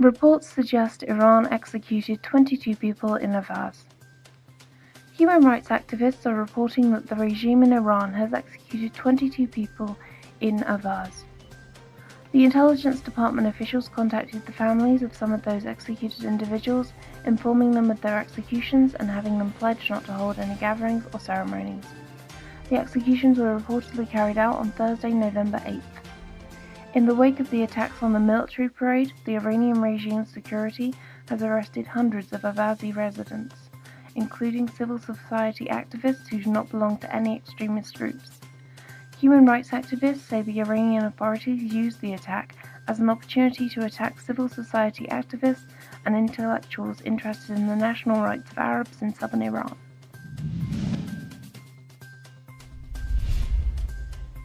Reports suggest Iran executed 22 people in Ahvaz. Human rights activists are reporting that the regime in Iran has executed 22 people in Ahwaz. The intelligence department officials contacted the families of some of those executed individuals, informing them of their executions and having them pledge not to hold any gatherings or ceremonies. The executions were reportedly carried out on Thursday, November 8th. In the wake of the attacks on the military parade, the Iranian regime's security has arrested hundreds of Ahwazi residents, including civil society activists who do not belong to any extremist groups. Human rights activists say the Iranian authorities used the attack as an opportunity to attack civil society activists and intellectuals interested in the national rights of Arabs in southern Iran.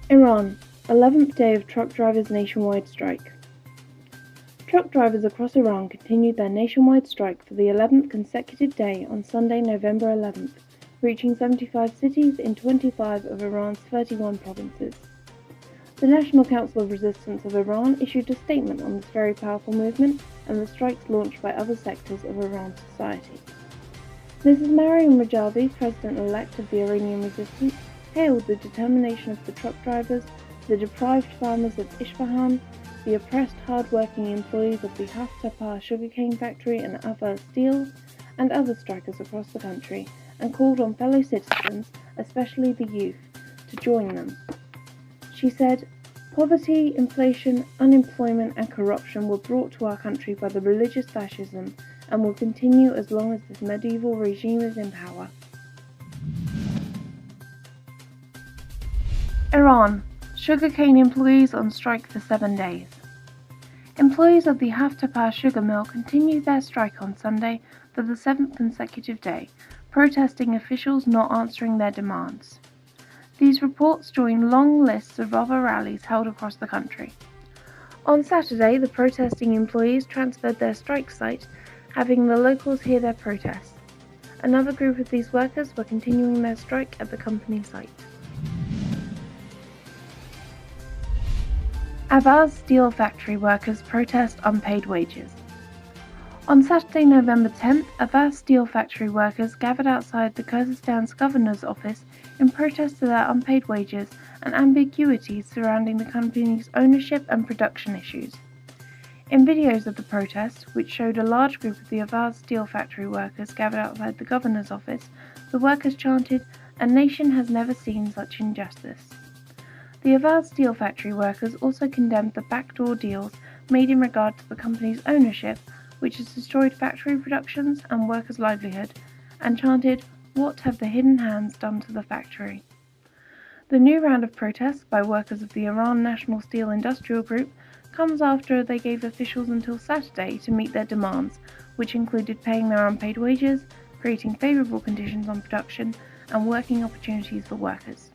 Iran, 11th day of truck drivers' nationwide strike. Truck drivers across Iran continued their nationwide strike for the 11th consecutive day on Sunday, November 11th, reaching 75 cities in 25 of Iran's 31 provinces. The National Council of Resistance of Iran issued a statement on this very powerful movement and the strikes launched by other sectors of Iran's society. Mrs. Mariam Rajavi, President-elect of the Iranian Resistance, hailed the determination of the truck drivers, the deprived farmers of Isfahan, the oppressed hard-working employees of the Haftapar sugarcane factory and Ahvaz steel, and other strikers across the country, and called on fellow citizens, especially the youth, to join them. She said, "Poverty, inflation, unemployment and corruption were brought to our country by the religious fascism and will continue as long as this medieval regime is in power." Iran. Sugarcane employees on strike for 7 days. Employees of the Haftapar sugar mill continued their strike on Sunday for the 7th consecutive day, protesting officials not answering their demands. These reports join long lists of other rallies held across the country. On Saturday, the protesting employees transferred their strike site, having the locals hear their protests. Another group of these workers were continuing their strike at the company site. Ahvaz steel factory workers protest unpaid wages. On Saturday, November 10th, Ahvaz steel factory workers gathered outside the Kyrgyzstan's governor's office in protest to their unpaid wages and ambiguities surrounding the company's ownership and production issues. In videos of the protest, which showed a large group of the Ahvaz steel factory workers gathered outside the governor's office, the workers chanted, "A nation has never seen such injustice." The Ahvaz steel factory workers also condemned the backdoor deals made in regard to the company's ownership, which has destroyed factory productions and workers' livelihood, and chanted, "What have the hidden hands done to the factory?" The new round of protests by workers of the Iran National Steel Industrial Group comes after they gave officials until Saturday to meet their demands, which included paying their unpaid wages, creating favourable conditions on production, and working opportunities for workers.